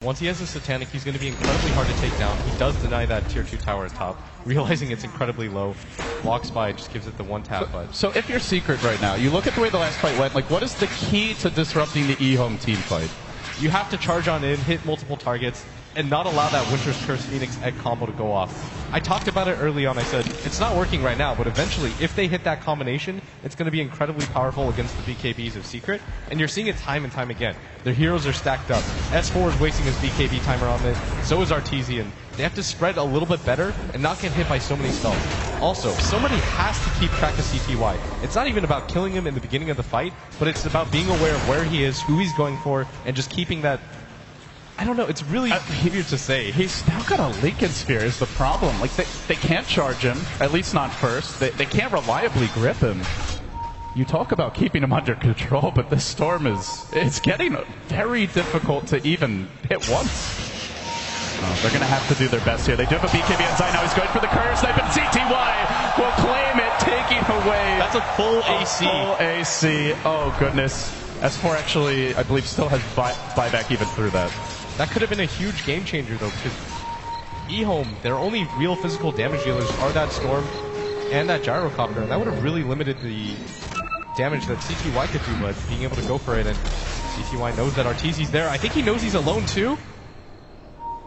Once he has a Satanic, he's going to be incredibly hard to take down. He does deny that tier 2 tower at top, realizing it's incredibly low. Walks by, just gives it the one tap. So if you're Secret right now, you look at the way the last fight went, like what is the key to disrupting the E-Home team fight? You have to charge on in, hit multiple targets, and not allow that Winter's Curse Phoenix Egg combo to go off. I talked about it early on. I said, it's not working right now, but eventually, if they hit that combination, it's going to be incredibly powerful against the BKBs of Secret, and you're seeing it time and time again. Their heroes are stacked up. S4 is wasting his BKB timer on it, so is Artesian. They have to spread a little bit better and not get hit by so many spells. Also, somebody has to keep track of CTY. It's not even about killing him in the beginning of the fight, but it's about being aware of where he is, who he's going for, and just keeping that. I don't know, it's really weird to say. He's now got a Lincoln Sphere is the problem. Like, they can't charge him, at least not first. They can't reliably grip him. You talk about keeping him under control, but this Storm it's getting very difficult to even hit once. They're going to have to do their best here. They do have a BKB inside now. He's going for the courier snipe, and CTY will claim it, taking away. That's a full AC. Full AC. Oh, goodness. S4 actually, I believe, still has buyback even through that. That could have been a huge game changer, though, because E-Home, their only real physical damage dealers are that Storm and that Gyrocopter, and that would have really limited the damage that CTY could do, but being able to go for it, and CTY knows that Arteezy's there. I think he knows he's alone, too.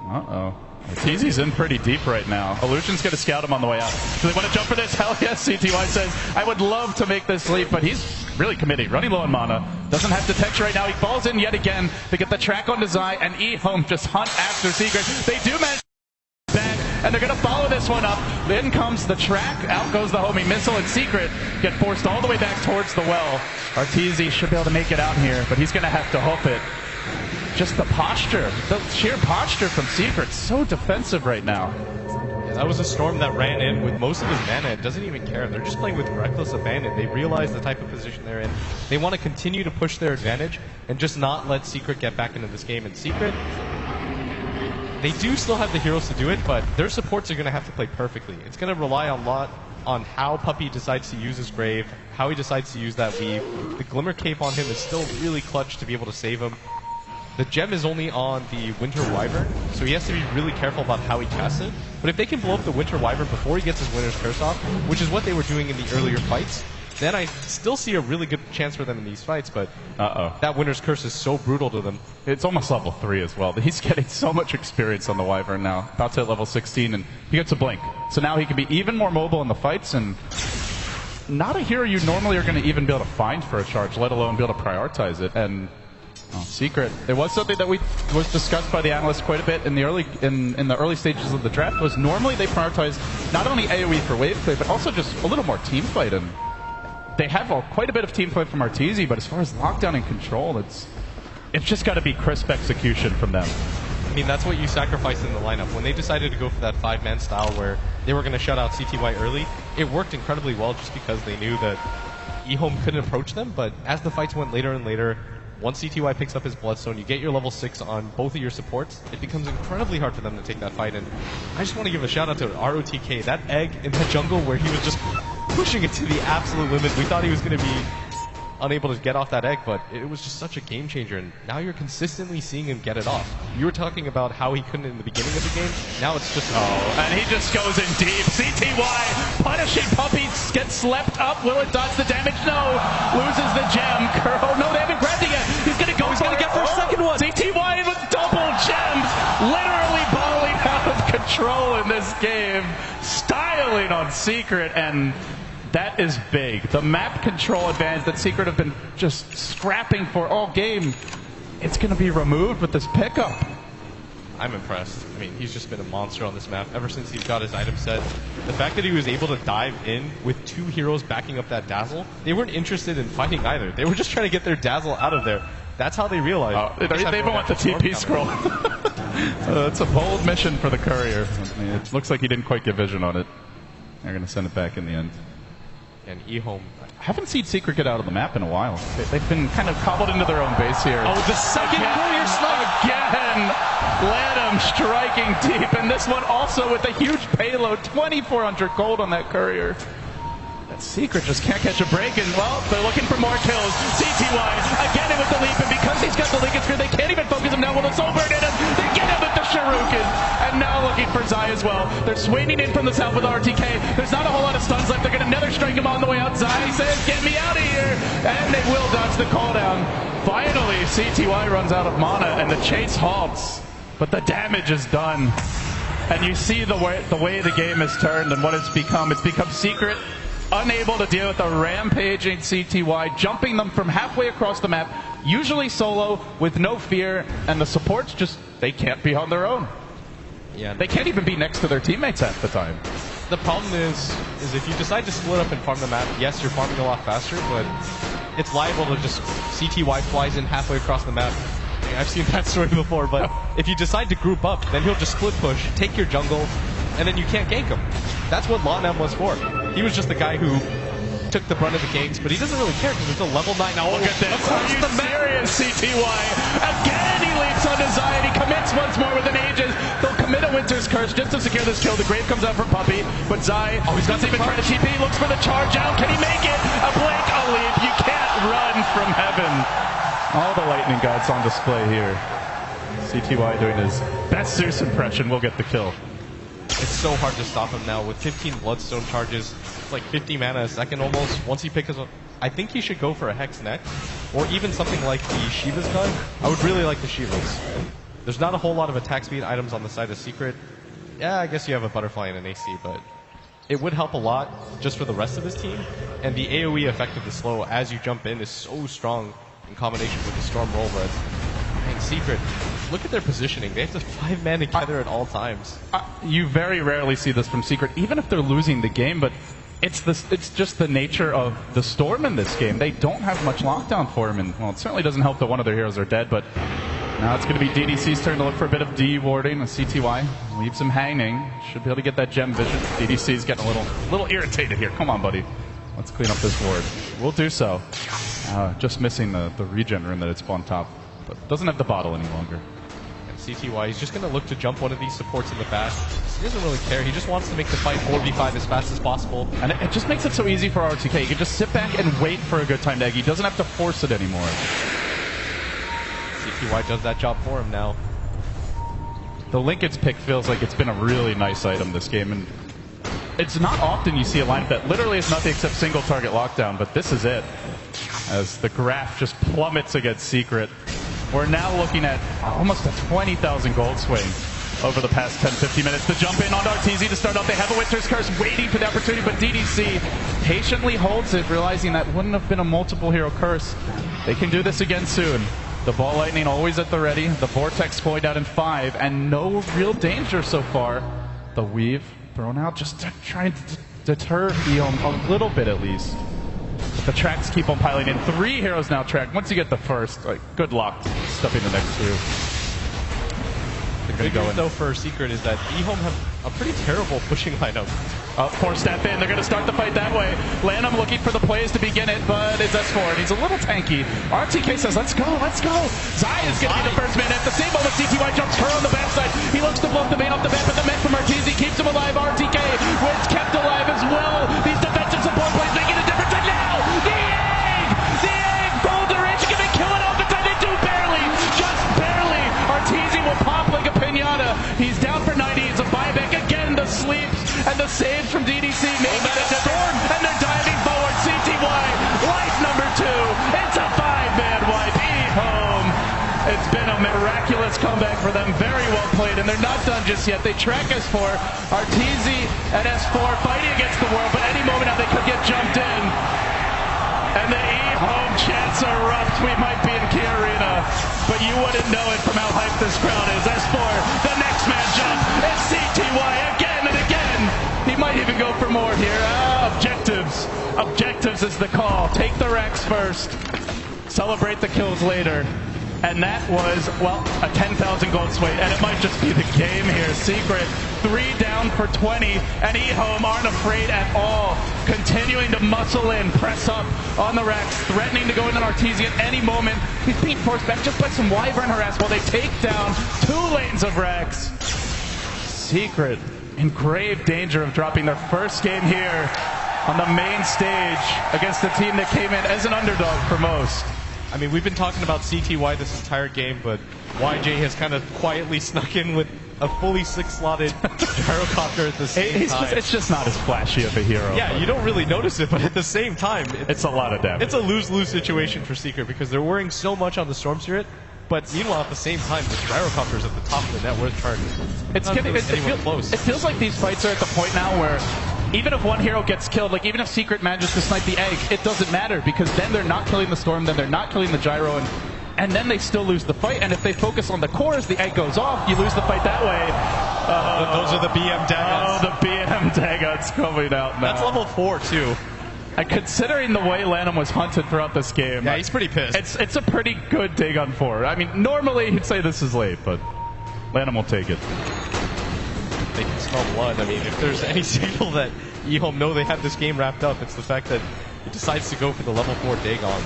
Uh-oh. Arteezy's in pretty deep right now. Illusion's going to scout him on the way out. Do they want to jump for this? Hell yes, CTY says, I would love to make this leap, but he's really committing. Running low on mana. Doesn't have detection right now. He falls in yet again. They get the track on Zai, and E-Home just hunt after Secret. They do manage back, and they're going to follow this one up. Then comes the track. Out goes the homie missile, and Secret get forced all the way back towards the well. Arteezy should be able to make it out here, but he's going to have to hope it. Just the posture, the sheer posture from Secret, so defensive right now. Yeah, that was a Storm that ran in with most of his mana and doesn't even care. They're just playing with reckless abandon. They realize the type of position they're in. They want to continue to push their advantage and just not let Secret get back into this game. And Secret, they do still have the heroes to do it, but their supports are going to have to play perfectly. It's going to rely a lot on how Puppey decides to use his Grave, how he decides to use that Weave. The Glimmer Cape on him is still really clutch to be able to save him. The gem is only on the Winter Wyvern, so he has to be really careful about how he casts it. But if they can blow up the Winter Wyvern before he gets his Winter's Curse off, which is what they were doing in the earlier fights, then I still see a really good chance for them in these fights, but that Winter's Curse is so brutal to them. It's almost level 3 as well. He's getting so much experience on the Wyvern now. About to hit level 16, and he gets a blink. So now he can be even more mobile in the fights, and not a hero you normally are going to even be able to find for a charge, let alone be able to prioritize it. And Secret. It was something that was discussed by the analysts quite a bit in the early stages of the draft. Was normally they prioritize not only AOE for wave play, but also just a little more team fight. And they have quite a bit of team fight from Arteezy, but as far as lockdown and control, it's just got to be crisp execution from them. I mean, that's what you sacrificed in the lineup. When they decided to go for that 5-man style where they were going to shut out CTY early, it worked incredibly well just because they knew that E-Home couldn't approach them. But as the fights went later and later, once CTY picks up his Bloodstone, you get your level 6 on both of your supports, it becomes incredibly hard for them to take that fight. And I just want to give a shout out to ROTK. That egg in the jungle where he was just pushing it to the absolute limit. We thought he was going to be unable to get off that egg, but it was just such a game changer, and now you're consistently seeing him get it off. You were talking about how he couldn't in the beginning of the game, now it's just... and he just goes in deep. CTY punishing Puppey, gets slept up. Will it dodge the damage? No. Loses the gem. Curl, no, they haven't grabbed it yet. He's gonna go, he's gonna get for a second one. CTY with double gems, literally balling out of control in this game. Styling on Secret, and that is big. The map control advantage that Secret have been just scrapping for all game, it's going to be removed with this pickup. I'm impressed. I mean, he's just been a monster on this map ever since he's got his item set. The fact that he was able to dive in with 2 heroes backing up that Dazzle, they weren't interested in fighting either. They were just trying to get their Dazzle out of there. That's how they realized. They even want the TP scroll. It's a bold mission for the courier. I mean, it looks like he didn't quite get vision on it. They're going to send it back in the end. And E-Home. I haven't seen Secret get out of the map in a while. They've been kind of cobbled into their own base here. Oh, the second courier snipe! Again! Ladham striking deep, and this one also with a huge payload. 2,400 gold on that courier. That Secret just can't catch a break, and well, they're looking for more kills. CTY again with the leap, and because he's got the Lincoln Sphere, they can't even focus him now with a Soul Burn in him. They CTY as well. They're swinging in from the south with RTK. There's not a whole lot of stuns left. They're going to nether strike him on the way out. Zai says, get me out of here. And they will dodge the cooldown. Finally, CTY runs out of mana and the chase halts. But the damage is done. And you see the way the game has turned and what it's become. It's become Secret unable to deal with a rampaging CTY, jumping them from halfway across the map, usually solo, with no fear, and the supports just, they can't be on their own. Yeah, they can't even be next to their teammates at the time. The problem is if you decide to split up and farm the map, yes, you're farming a lot faster, but it's liable to just CTY flies in halfway across the map. I've seen that story before, but if you decide to group up, then he'll just split push, take your jungle, and then you can't gank him. That's what Lanem was for. He was just the guy who took the brunt of the ganks, but he doesn't really care because it's a level 9. Now look at this. Are you serious, CTY? Again, he leaps on Zai and he commits once more with an Aegis. They'll commit a Winter's Curse just to secure this kill. The Grave comes out for Puppey, but Zai, he's not even trying to TP. He looks for the charge out. Can he make it? A blink, a leap. You can't run from heaven. All the lightning gods on display here. CTY doing his best Zeus impression will get the kill. It's so hard to stop him now with 15 Bloodstone charges. It's like 50 mana a second almost. Once he picks up, I think he should go for a Hex next, or even something like the Shiva's gun. I would really like the Shiva's. There's not a whole lot of attack speed items on the side of Secret. Yeah, I guess you have a Butterfly and an AC, but it would help a lot just for the rest of his team. And the AoE effect of the slow as you jump in is so strong in combination with the Storm Roll Red. And Secret, look at their positioning. They have to 5-man together at all times. You very rarely see this from Secret, even if they're losing the game, but it's just the nature of the Storm in this game. They don't have much lockdown for him, and well, it certainly doesn't help that one of their heroes are dead, but now it's going to be DDC's turn to look for a bit of D-warding. CTY leaves him hanging. Should be able to get that gem vision. DDC's getting a little irritated here. Come on, buddy. Let's clean up this ward. We'll do so. Just missing the regen rune that had spawned top, but doesn't have the bottle any longer. And CTY, he's just going to look to jump one of these supports in the back. He doesn't really care. He just wants to make the fight 4v5 as fast as possible. And it just makes it so easy for RTK. He can just sit back and wait for a good time to egg. He doesn't have to force it anymore. CTY does that job for him now. The Linken's pick feels like it's been a really nice item this game, and it's not often you see a lineup that literally is nothing except single target lockdown, but this is it. As the graph just plummets against Secret. We're now looking at almost a 20,000 gold swing over the past 10-15 minutes. To jump in on Arteezy to start off. They have a Winter's Curse waiting for the opportunity, but DDC patiently holds it, realizing that wouldn't have been a multiple hero curse. They can do this again soon. The Ball Lightning always at the ready. The Vortex going out in 5, and no real danger so far. The Weave thrown out just to try and deter Eom a little bit at least. But the tracks keep on piling in. 3 heroes now tracked. Once you get the first, like, good luck stuffing the next 2. The good news, though, for Secret is that eHome have a pretty terrible pushing lineup. Force step in. They're going to start the fight that way. Lanham looking for the plays to begin it, but it's S4, and he's a little tanky. RTK says, let's go, let's go. Zai is going to be the first man. At the same moment, CTY jumps her on the backside. He looks to blow up the main off the bat, but the men from Arteezy keeps him alive. RTK was kept alive as well. These defensive support plays making a difference. And now, the egg! The egg! Boulder Ridge going to kill it off the time. They do barely, just barely. Arteezy will pop like a pinata. He's down for 90. It's a buyback again. The sleeps and the saves from DDC make it a storm, and they're diving forward. CTY, life number 2. It's a 5-man wipe. E-home. It's been a miraculous comeback for them. Very well played, and they're not done just yet. They track S4. Arteezy at S4 fighting against the world, but any moment now they could get jumped in. And the E-home chants erupt. We might be in Key Arena, but you wouldn't know it from how hyped this crowd is. S4, the next man jump. It's CTY again and again. He might even go for more here. Objectives. Objectives is the call. Take the Rex first. Celebrate the kills later. And that was, well, a 10,000 gold swing, and it might just be the game here. Secret, 3 down for 20, and eHome aren't afraid at all. Continuing to muscle in, press up on the Rex, threatening to go into Arteezy at any moment. He's being forced back just by some Wyvern harass while they take down 2 lanes of Rex. Secret in grave danger of dropping their first game here on the main stage against a team that came in as an underdog for most. I mean, we've been talking about CTY this entire game, but YJ has kind of quietly snuck in with a fully six-slotted gyrocopter at the same time. It's just not as flashy of a hero. Yeah, you don't really notice it, but at the same time, it's a lot of damage. It's a lose-lose situation for Secret because they're worrying so much on the Storm Spirit, but meanwhile, at the same time, the gyrocopter's at the top of the net worth chart. It feels like these fights are at the point now where even if one hero gets killed, like even if Secret manages to snipe the egg, it doesn't matter because then they're not killing the Storm, then they're not killing the gyro, and then they still lose the fight. And if they focus on the cores, the egg goes off, you lose the fight that way. Those are the BM Daggons. Oh, the BM Daggons coming out now. That's level 4, too. And considering the way Lanham was hunted throughout this game, yeah, he's pretty pissed. It's a pretty good Dagon 4. I mean, normally he'd say this is late, but Lanham will take it. They can smell blood. I mean, if there's any signal that eHome know they have this game wrapped up, it's the fact that he decides to go for the level 4 Dagon.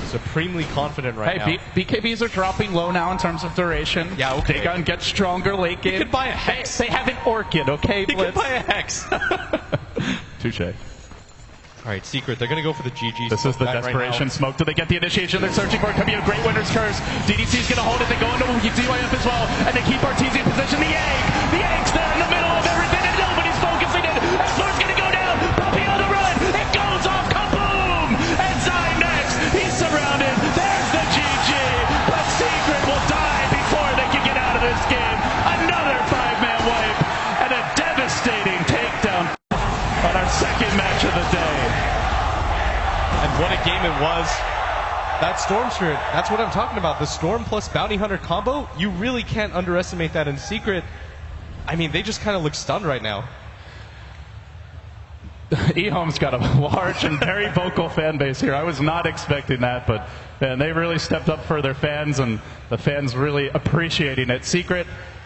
Supremely confident right now. BKBs are dropping low now in terms of duration. Yeah, okay. Dagon gets stronger late game. He could buy a Hex. They have an Orchid, okay, Blitz? He could buy a Hex. Touche. All right, Secret, they're going to go for the GG. This is the desperation smoke. Do they get the initiation they're searching for? It could be a great winner's curse. DDC's going to hold it. They go into DYF as well, and they keep Arteezy in position. The egg's there in the middle of everything, and nobody's focusing it. And Flor's going to go down. Puppy on the run. It goes off. Kaboom! And Zyme next. He's surrounded. There's the GG. But Secret will die before they can get out of this game. Another 5-man wipe, and a devastating takedown on our second match of the day. And what a game it was. That Storm Spirit, that's what I'm talking about. The Storm plus Bounty Hunter combo, you really can't underestimate that in Secret. I mean, they just kind of look stunned right now. eHome's got a large and very vocal fan base here. I was not expecting that, but man, they really stepped up for their fans, and the fans really appreciating it. Secret